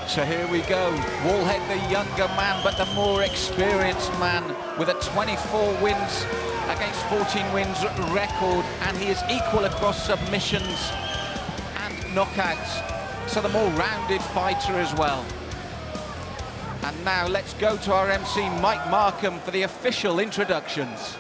So here we go, Wallhead, the younger man, but the more experienced man, with a 24 wins against 14 wins record, and he is equal across submissions and knockouts, so the more rounded fighter as well. And now let's go to our MC, Mike Markham, for the official introductions.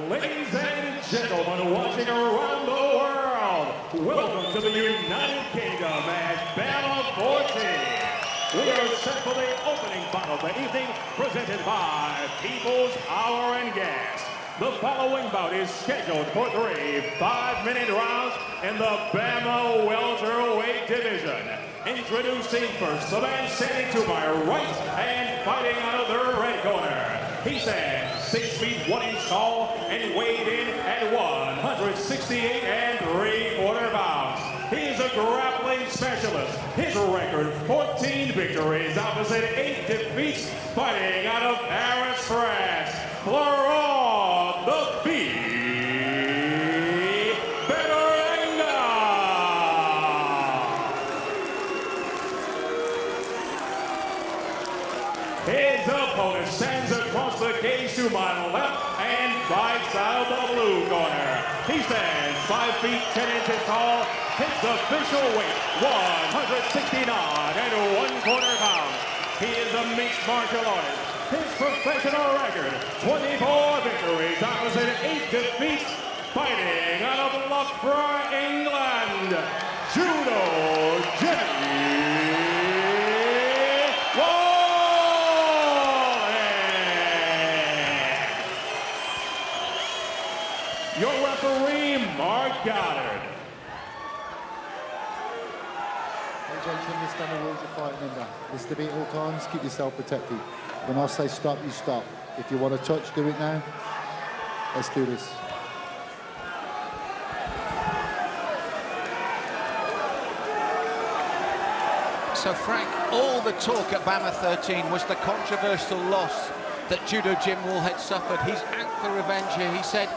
Ladies and gentlemen watching around the world, welcome to the United Kingdom at BAMMA 14. We are set for the opening bout of the evening, presented by People's Hour and Gas. The following bout is scheduled for 3 5-minute rounds in the BAMMA welterweight division. Introducing first, the man standing to my right and fighting out of the red corner. He stands 6 feet 1 inch tall and weighed in at 168 3/4 pounds. He's a grappling specialist. His record, 14 victories opposite 8 defeats, fighting out of Paris, France. Florent Betorangal. His opponent stands across the cage to my left and fights out of the blue corner. He stands 5 feet 10 inches tall. His official weight, 169 1/4 pounds. He is a mixed martial artist. His professional record, 24 victories opposite 8 defeats, fighting out of Loughborough, England, Judo Jimmy Wallhead. Your referee, Mark Goddard. Gentlemen, this time the rules of fighting in that. It's to be at all times, keep yourself protected. When I say stop, you stop. If you want to touch, do it now. Let's do this. So Frank, all the talk at BAMMA 13 was the controversial loss that Judo Jim Wallhead suffered. He's out for revenge here. He said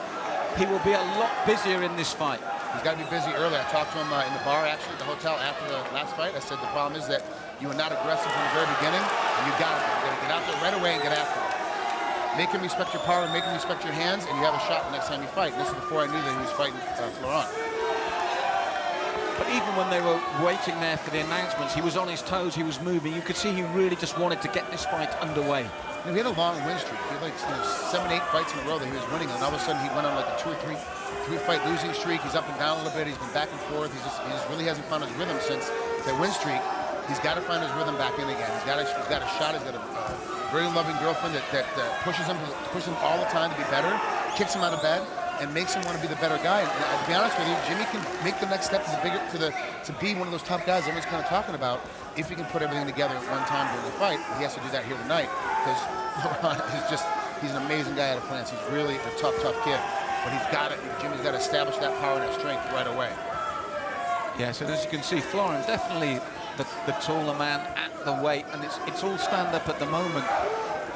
he will be a lot busier in this fight. He's got to be busy early. I talked to him in the bar, actually, at the hotel after the last fight. I said the problem is that you were not aggressive from the very beginning, and you got to get out there right away and get after him. Make him respect your power, make him respect your hands, and you have a shot the next time you fight. And this is before I knew that he was fighting Florent. But even when they were waiting there for the announcements, he was on his toes, he was moving. You could see he really just wanted to get this fight underway. You know, he had a long win streak. He had like 7, 8 fights in a row that he was winning, and all of a sudden he went on like a 2 or 3 fight losing streak. He's up and down a little bit. He's been back and forth. He just really hasn't found his rhythm since that win streak. He's got to find his rhythm back in again. He's got a shot. He's got a very loving girlfriend that pushes him all the time to be better, kicks him out of bed, and makes him want to be the better guy. And to be honest with you, Jimmy can make the next step to be one of those tough guys everyone's kind of talking about. If he can put everything together at one time during the fight, he has to do that here tonight, because he's an amazing guy out of France. He's really a tough kid. But Jimmy's got to establish that power and that strength right away. Yes, and as you can see, Florent definitely the taller man at the weight, and it's all stand-up at the moment.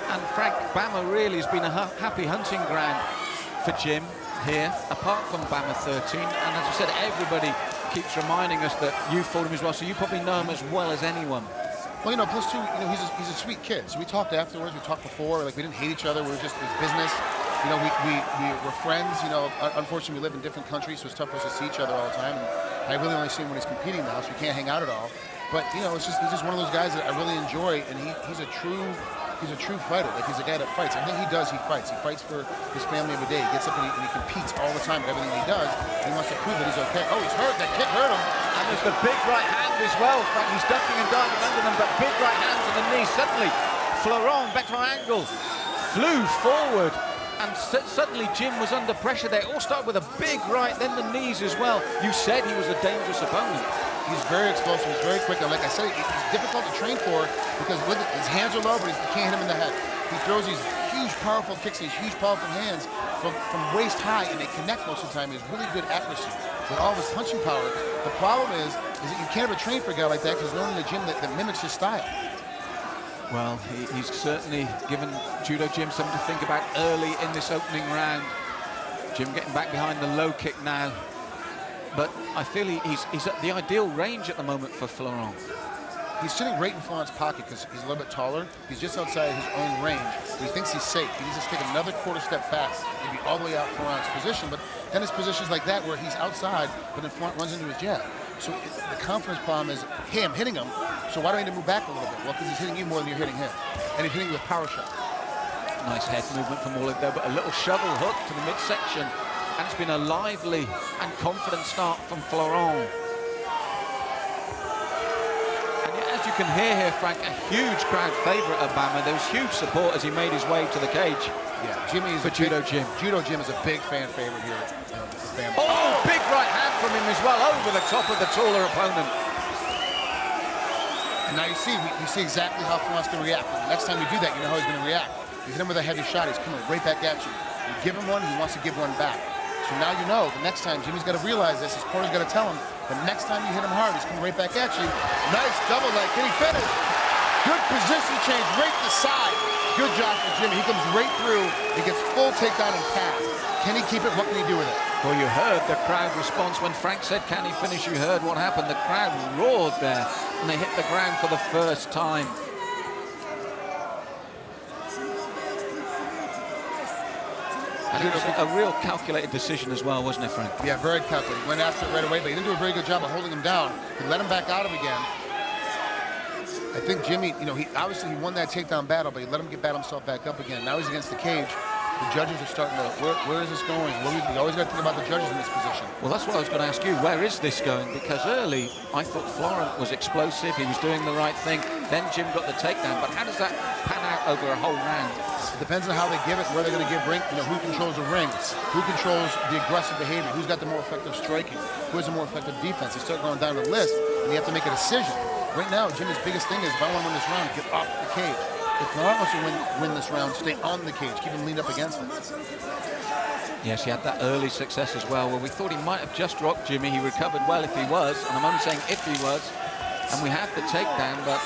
And Frank, BAMMA really has been a happy hunting ground for Jim here, apart from BAMMA 13. And as I said, everybody keeps reminding us that you fought him as well, so you probably know him as well as anyone. Well, you know, plus too, you know, he's a sweet kid. So we talked afterwards, we talked before, like we didn't hate each other, we were just, it was business. You know, we were friends, you know. Unfortunately, we live in different countries, so it's tough for us to see each other all the time. And I really only see him when he's competing now, so we can't hang out at all. But, you know, he's just one of those guys that I really enjoy, and he's a true fighter. Like, he's a guy that fights. Everything he does, he fights. He fights for his family every day. He gets up and he competes all the time at everything he does. And he wants to prove that he's okay. Oh, he's hurt. That kick hurt him. And there's the big right hand as well. Frank, he's ducking and diving under them, but big right hand to the knee. Suddenly, Florent Betorangal flew forward. And suddenly Jim was under pressure. They all started with a big right, then the knees as well. You said he was a dangerous opponent. He's very explosive, he's very quick, and like I said, he's difficult to train for because look, his hands are low, but you can't hit him in the head. He throws these huge, powerful kicks, these huge, powerful hands from waist high, and they connect most of the time. He has really good accuracy with all of his punching power. The problem is that you can't ever train for a guy like that because there's no one in the gym that mimics his style. Well, he's certainly given Judo Jim something to think about early in this opening round. Jim getting back behind the low kick now. but I feel he's at the ideal range at the moment for Florent. He's sitting right in Florent's pocket because he's a little bit taller. He's just outside his own range, but he thinks he's safe. He needs to take another quarter step back, maybe all the way out Florent's position. But then his position's like that, where he's outside, but then Florent runs into his jab. So the confidence problem is, hey, I'm hitting him, so why do I need to move back a little bit? Well, because he's hitting you more than you're hitting him. And he's hitting you with power shot. Nice head movement from Wallhead there, but a little shovel hook to the midsection. And it's been a lively and confident start from Florent. And yet, as you can hear here, Frank, a huge crowd favourite at BAMMA. There was huge support as he made his way to the cage. Yeah, Jimmy is for Judo Jim. Judo Jim is a big fan favorite here at BAMMA. Oh, big right hand from him as well, over the top of the taller opponent. And now you see exactly how Florent's going to react. And the next time you do that, you know how he's going to react. You hit him with a heavy shot, he's coming right back at you. You give him one, he wants to give one back. So now you know, the next time, Jimmy's got to realize this, his corner's got to tell him, the next time you hit him hard, he's coming right back at you. Nice double leg, can he finish? Good position change, right to side. Good job for Jimmy, he comes right through, he gets full takedown and pass. Can he keep it, what can he do with it? Well, you heard the crowd response when Frank said, can he finish? You heard what happened, the crowd roared there, and they hit the ground for the first time. And it was a real calculated decision as well, wasn't it, Frank? Yeah, very calculated. He went after it right away, but he didn't do a very good job of holding him down. He let him back out of him again. I think Jimmy, you know, he won that takedown battle, but he let him get himself back up again. Now he's against the cage. The judges are starting to, where is this going? You always got to think about the judges in this position. Well, that's what I was going to ask you. Where is this going? Because early, I thought Florent was explosive. He was doing the right thing. Then Jim got the takedown. But how does that pan out over a whole round? It depends on how they give it, where they're going to give ring, you know, who controls the ring, who controls the aggressive behavior, who's got the more effective striking, who has the more effective defense. They start going down the list, and you have to make a decision. Right now, Jimmy's biggest thing is, if I want to win this round, get off the cage. If Florent wants to win this round, stay on the cage, keep him leaned up against it. Yes, he had that early success as well. Well, we thought he might have just dropped Jimmy. He recovered well if he was, and I'm only saying if he was. And we had the takedown, but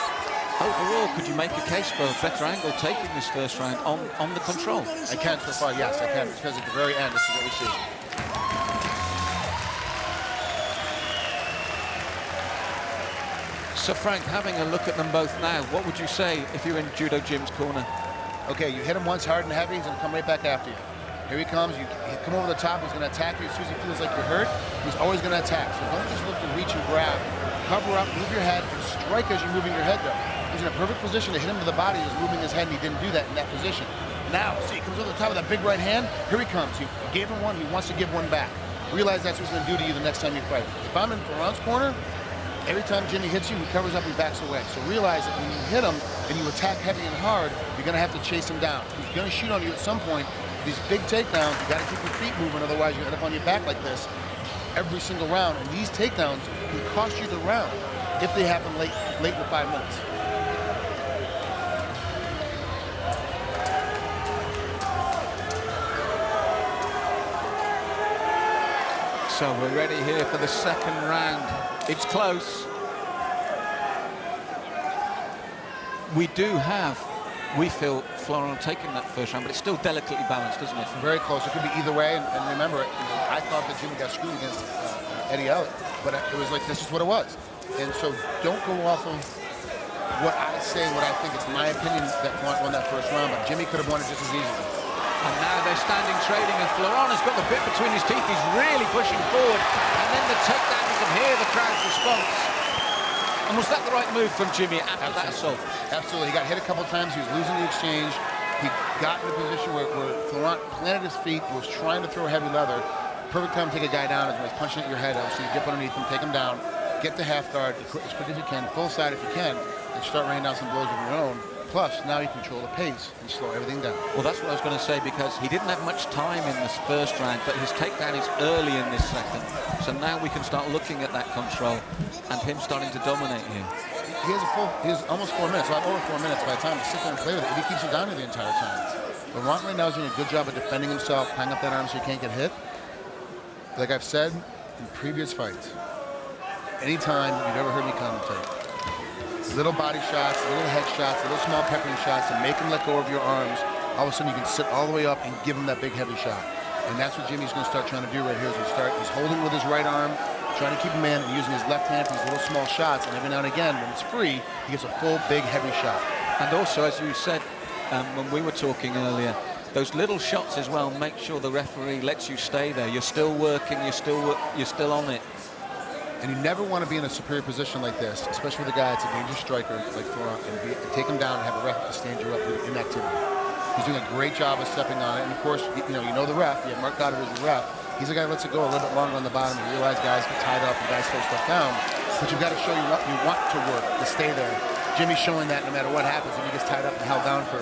overall, could you make a case for Betorangal taking this first round on the control? I can so far, yes, I can, because at the very end, this is what we see. So, Frank, having a look at them both now, what would you say if you're in Judo Jim's corner? Okay, you hit him once hard and heavy, he's going to come right back after you. Here he comes, you come over the top, he's going to attack you. As soon as he feels like you're hurt, he's always going to attack. So don't just look to reach and grab. Cover up, move your head, and strike as you're moving your head though. He's in a perfect position to hit him to the body. He's moving his head, and he didn't do that in that position. Now, see, he comes over the top of that big right hand. Here he comes. You gave him one, he wants to give one back. Realize that's what he's going to do to you the next time you fight. If I'm in Florent's corner, every time Jimmy hits you, he covers up and backs away. So realize that when you hit him and you attack heavy and hard, you're going to have to chase him down. He's going to shoot on you at some point. These big takedowns, you got to keep your feet moving, otherwise you end up on your back like this every single round. And these takedowns can cost you the round if they happen late in the 5 minutes. So we're ready here for the second round. It's close. We do have, we feel, Florent taking that first round, but it's still delicately balanced, isn't it? Very close. It could be either way. And remember, I thought that Jimmy got screwed against Eddie Elliott, but it was like, this is what it was. And so don't go off of what I say, what I think. It's my opinion that Florent won that first round, but Jimmy could have won it just as easily. And now they're standing trading, and Florent has got the bit between his teeth. He's really pushing forward. And then the takedown, you can hear the crowd's response. And was that the right move from Jimmy after that assault? Absolutely. He got hit a couple times. He was losing the exchange. He got in a position where Florent planted his feet, was trying to throw heavy leather. Perfect time to take a guy down is when he's punching at your head. So you get underneath him, take him down, get the half guard as quick as you can, full side if you can, and start raining down some blows of your own. Plus, now you control the pace and slow everything down. Well, that's what I was going to say, because he didn't have much time in this first round, but his takedown is early in this second. So now we can start looking at that control and him starting to dominate here. He has almost 4 minutes. So I have over 4 minutes by the time to sit there and play with it. If he keeps you down here the entire time. But Florent right now is doing a good job of defending himself, tying up that arm so he can't get hit. Like I've said in previous fights, anytime you've ever heard me commentate, little body shots, little head shots, little small peppering shots to make him let go of your arms. All of a sudden you can sit all the way up and give him that big heavy shot. And that's what Jimmy's going to start trying to do right here. He's holding with his right arm, trying to keep him in and using his left hand for these little small shots, and every now and again, when it's free, he gets a full, big, heavy shot. And also, as you said when we were talking earlier, those little shots as well, make sure the referee lets you stay there. You're still working, you're still on it. And you never want to be in a superior position like this, especially with a guy that's a dangerous striker like Florent, and take him down and have a ref to stand you up with inactivity. He's doing a great job of stepping on it, and of course, you know the ref. You have Mark Goddard as the ref. He's the guy who lets it go a little bit longer on the bottom. You realize guys get tied up and guys slow stuff down, but you've got to show you what you want to work to stay there. Jimmy's showing that no matter what happens, if he gets tied up and held down for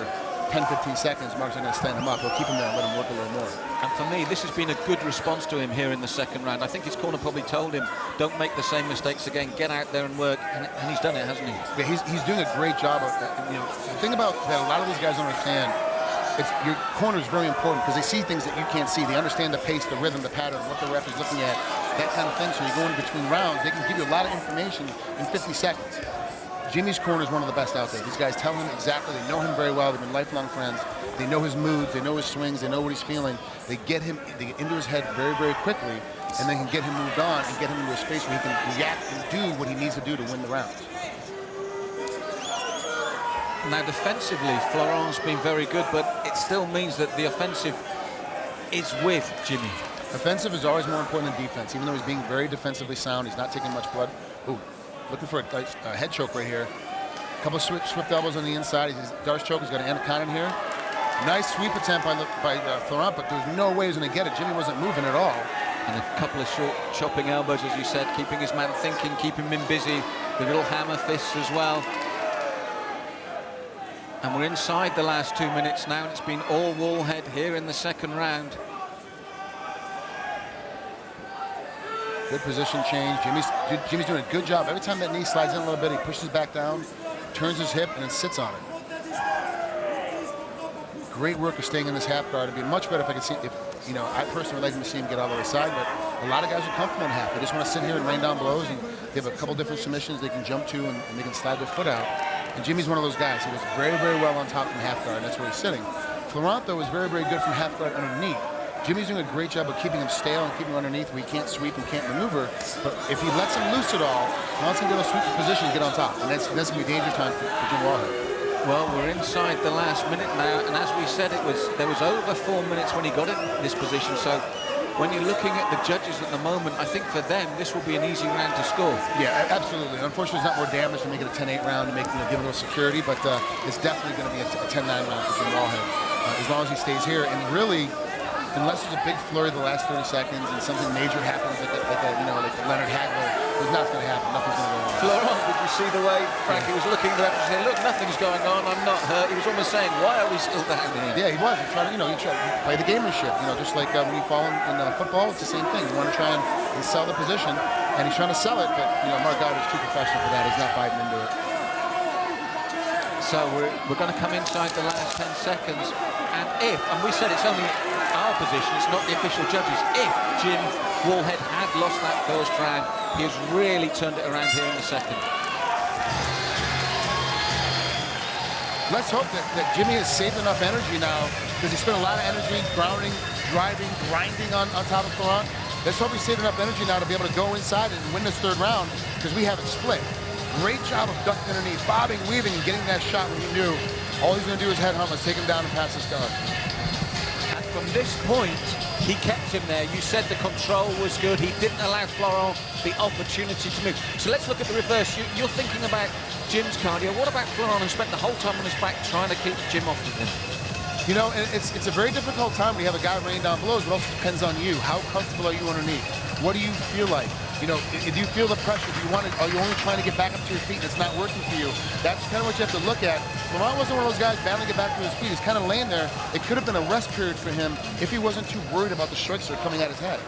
10, 15 seconds, Mark's not going to stand him up. He'll keep him there and let him work a little more. And for me, this has been a good response to him here in the second round. I think his corner probably told him, don't make the same mistakes again, get out there and work, and he's done it, hasn't he? Yeah, he's doing a great job of that. You know, the thing about that a lot of these guys don't understand, your corner is very important because they see things that you can't see. They understand the pace, the rhythm, the pattern, what the ref is looking at, that kind of thing. So you go in between rounds, they can give you a lot of information in 50 seconds. Jimmy's corner is one of the best out there. These guys tell him exactly, they know him very well, they've been lifelong friends, they know his moods, they know his swings, they know what he's feeling. They get into his head very, very quickly, and they can get him moved on and get him into a space where he can react and do what he needs to do to win the rounds. Now defensively, Florent's been very good, but it still means that the offensive is with Jimmy. Offensive is always more important than defense, even though he's being very defensively sound. He's not taking much blood. Ooh. Looking for a head choke right here. A couple of swift elbows on the inside. He's Darce choke. He's got an anaconda in here. Nice sweep attempt by Florent, but there's no way he was going to get it. Jimmy wasn't moving at all. And a couple of short chopping elbows, as you said, keeping his man thinking, keeping him busy. The little hammer fists as well. And we're inside the last 2 minutes now, and it's been all Wallhead here in the second round. Good position change. Jimmy's doing a good job. Every time that knee slides in a little bit, he pushes back down, turns his hip, and then sits on it. Great work of staying in this half guard. It'd be much better if I could see, I personally would like to see him get all the way side, but a lot of guys are comfortable in half. They just want to sit here and rain down blows, and they have a couple different submissions they can jump to, and they can slide their foot out. And Jimmy's one of those guys. He was very, very well on top from half guard, and that's where he's sitting. Florent, though, is very, very good from half guard underneath. Jimmy's doing a great job of keeping him stale and keeping him underneath where he can't sweep and can't maneuver. But if he lets him loose at all, Florent's going to get a sweep position and get on top. And that's going to be a danger time for Jim Wallhead. Well, we're inside the last minute now, and as we said, there was over 4 minutes when he got in this position. So when you're looking at the judges at the moment, I think for them this will be an easy round to score. Yeah, absolutely. Unfortunately, it's not more damage to make it a 10-8 round to make give a little security, but it's definitely going to be a 10-9 round for Jim Wallhead as long as he stays here. And really, unless there's a big flurry the last 30 seconds and something major happens, like the Leonard Hagler, there's nothing going to happen. Nothing's going to go on. Florent, did you see the way Frankie was looking at the referee saying, look, nothing's going on, I'm not hurt. He was almost saying, why are we still down here? Yeah, he was. He tried to play the gamemanship. Just like when you fall in football, it's the same thing. You want to try and sell the position, and he's trying to sell it, but Mark Goddard is too professional for that. He's not biting into it. So we're going to come inside the last 10 seconds, and we said it's only our position, it's not the official judges, if Jim Wallhead had lost that first round, he has really turned it around here in the second. Let's hope that Jimmy has saved enough energy now, because he spent a lot of energy grounding, driving, grinding on top of Florent. Let's hope he saved enough energy now to be able to go inside and win this third round, because we have it split. Great job of ducking underneath, bobbing, weaving, and getting that shot when he knew all he's going to do is head home. Let's take him down and pass this guard. And from this point, he kept him there. You said the control was good. He didn't allow Florent the opportunity to move. So let's look at the reverse. You're thinking about Jim's cardio. What about Florent, who spent the whole time on his back trying to keep Jim off of him? It's a very difficult time when you have a guy raining down blows, but also depends on you. How comfortable are you underneath? What do you feel like? Do you feel the pressure? Are you only trying to get back up to your feet and it's not working for you? That's kind of what you have to look at. Florent wasn't one of those guys battling to get back to his feet. He's kind of laying there. It could have been a rest period for him if he wasn't too worried about the strikes that are coming at his head.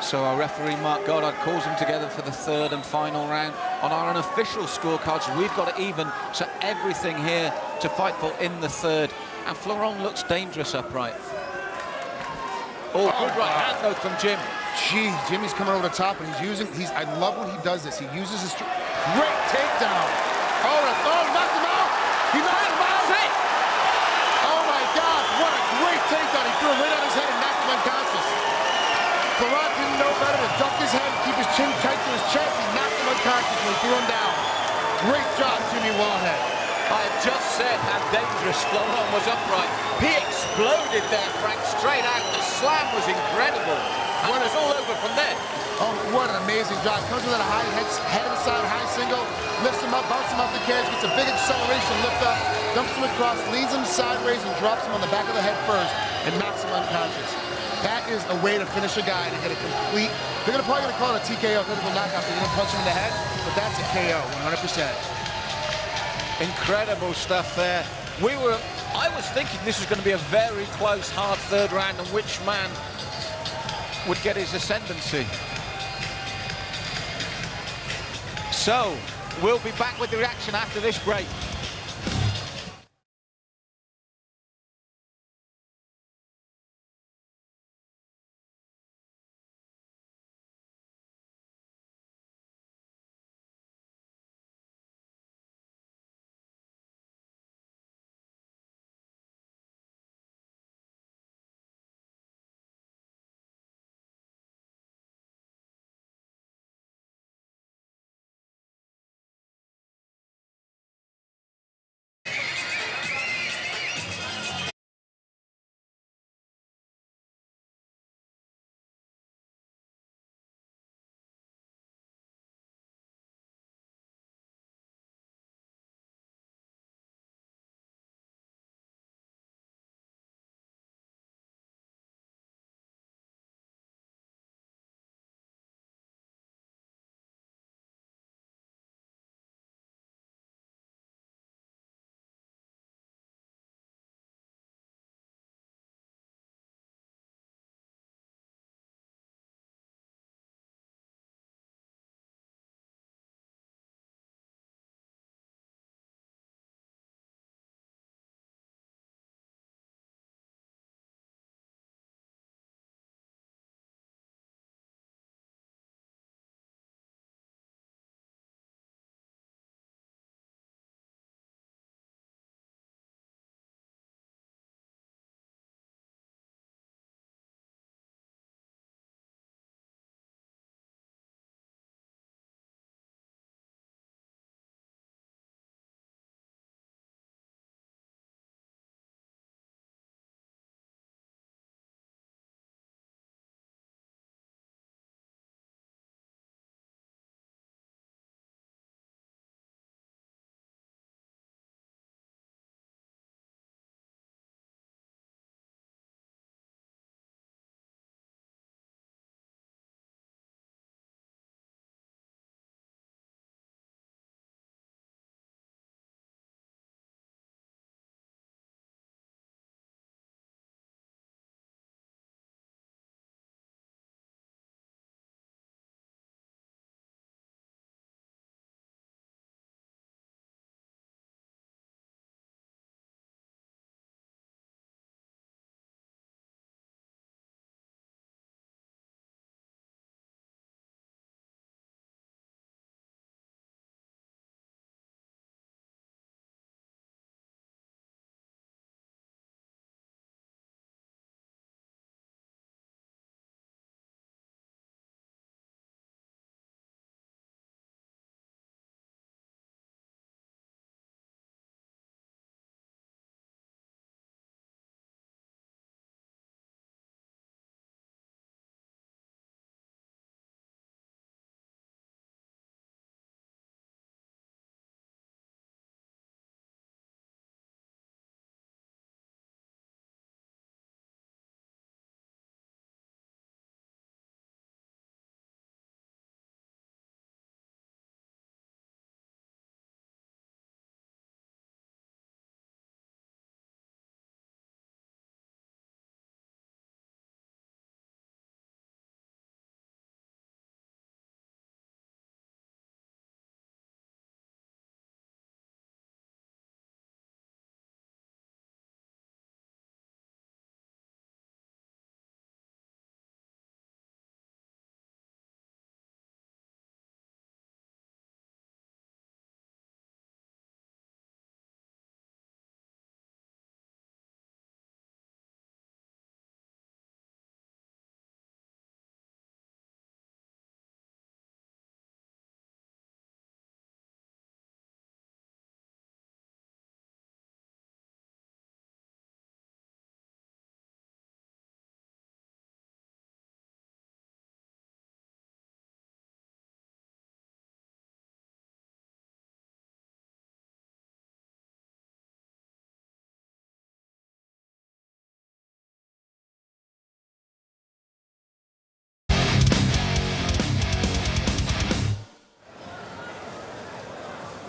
So our referee, Mark Goddard, calls them together for the third and final round. On our unofficial scorecards, we've got it even, so everything here to fight for in the third. And Florent looks dangerous upright. Oh, good right hand though from Jim. Gee, Jimmy's coming over the top, and I love when he does this. He uses his great takedown. Oh, knocked him out. He knocked him out. That's it. Oh my God, what a great takedown. He threw him right on his head and knocked him unconscious. Florent didn't know better to duck his head and keep his chin tight to his chest. He knocked him unconscious when he threw him down. Great job, Jimmy Wallhead. I have just said how dangerous Florent was upright. He exploded there, Frank, straight out. The slam was incredible. And it was all over from there. Oh, what an amazing job. Comes with a high head inside, high single, lifts him up, bounces him off the cage, gets a big acceleration lift up, dumps him across, leads him sideways, and drops him on the back of the head first, and knocks him unconscious. That is a way to finish a guy to get a complete, they're probably going to call it a TKO, technical knockout. They're going to punch him in the head, but that's a KO, 100%. Incredible stuff there. I was thinking this was going to be a very close, hard third round, and which man would get his ascendancy. So, we'll be back with the reaction after this break.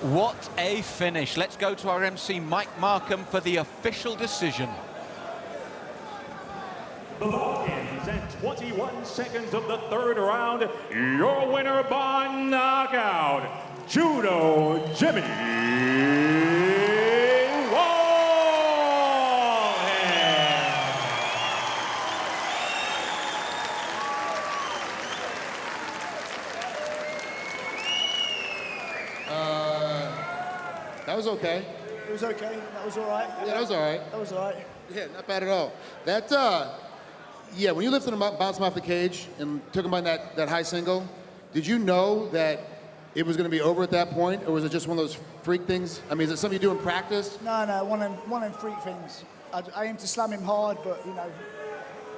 What a finish. Let's go to our MC, Mike Markham, for the official decision. The ball ends at 21 seconds of the third round. Your winner by knockout, Judo Jimmy Wallhead. That was okay. It was okay. That was all right. Yeah, that was all right. That was all right. Yeah, not bad at all. That, yeah, when you lifted him up, bounced him off the cage and took him on that high single, did you know that it was going to be over at that point, or was it just one of those freak things? I mean, is it something you do in practice? No, one of them freak things. I aimed to slam him hard, but, you know,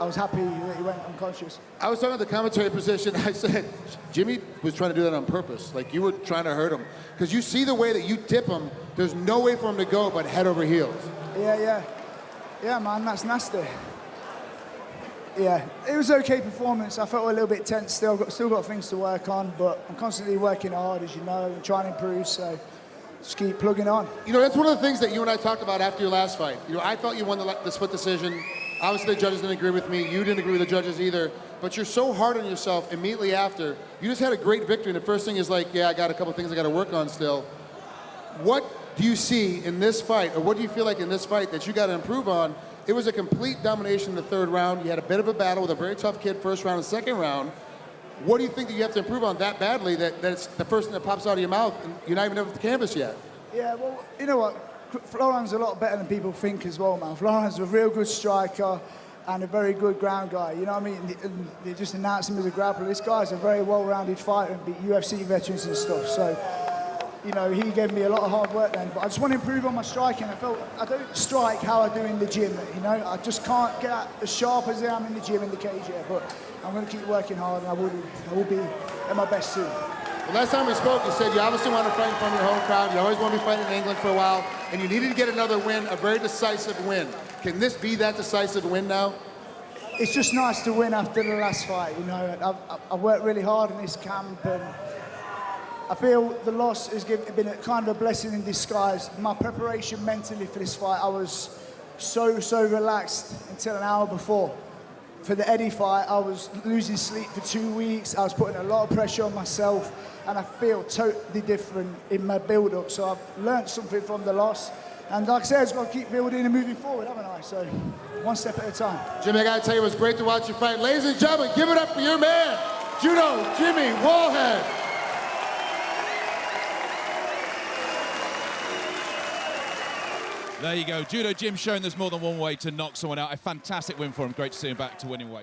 I was happy that he went unconscious. I was talking about the commentary position. I said, Jimmy was trying to do that on purpose. Like, you were trying to hurt him. Because you see the way that you tip him, there's no way for him to go but head over heels. Yeah, man, that's nasty. Yeah, it was okay performance. I felt a little bit tense still. Still got things to work on, but I'm constantly working hard, as you know, and trying to improve, so just keep plugging on. You know, that's one of the things that you and I talked about after your last fight. You know, I felt you won the split decision. Obviously, the judges didn't agree with me. You didn't agree with the judges either. But you're so hard on yourself immediately after. You just had a great victory, and the first thing is like, yeah, I got a couple things I got to work on still. What do you see in this fight, or what do you feel like in this fight that you got to improve on? It was a complete domination in the third round. You had a bit of a battle with a very tough kid first round and second round. What do you think that you have to improve on that badly that it's the first thing that pops out of your mouth and you're not even over the canvas yet? Yeah, well, you know what? Florent's a lot better than people think as well, man. Florent's a real good striker and a very good ground guy. You know what I mean? And they just announced him as a grappler. This guy's a very well-rounded fighter and beat UFC veterans and stuff. So, you know, he gave me a lot of hard work then. But I just want to improve on my striking. I felt I don't strike how I do in the gym. You know, I just can't get as sharp as I am in the gym in the cage yet. But I'm going to keep working hard, and I will be at my best soon. The last time we spoke, you said you obviously want to fight in front of your home crowd. You always want to be fighting in England for a while, and you needed to get another win, a very decisive win. Can this be that decisive win now? It's just nice to win after the last fight. You know, I worked really hard in this camp, and I feel the loss has been a kind of a blessing in disguise. My preparation mentally for this fight, I was so relaxed until an hour before. For the Eddie fight, I was losing sleep for 2 weeks. I was putting a lot of pressure on myself, and I feel totally different in my build-up. So I've learned something from the loss. And like I said, I've got to keep building and moving forward, haven't I? So one step at a time. Jimmy, I got to tell you, it was great to watch you fight. Ladies and gentlemen, give it up for your man, Judo Jimmy Wallhead. There you go. Judo Jim showing there's more than one way to knock someone out. A fantastic win for him. Great to see him back to winning ways.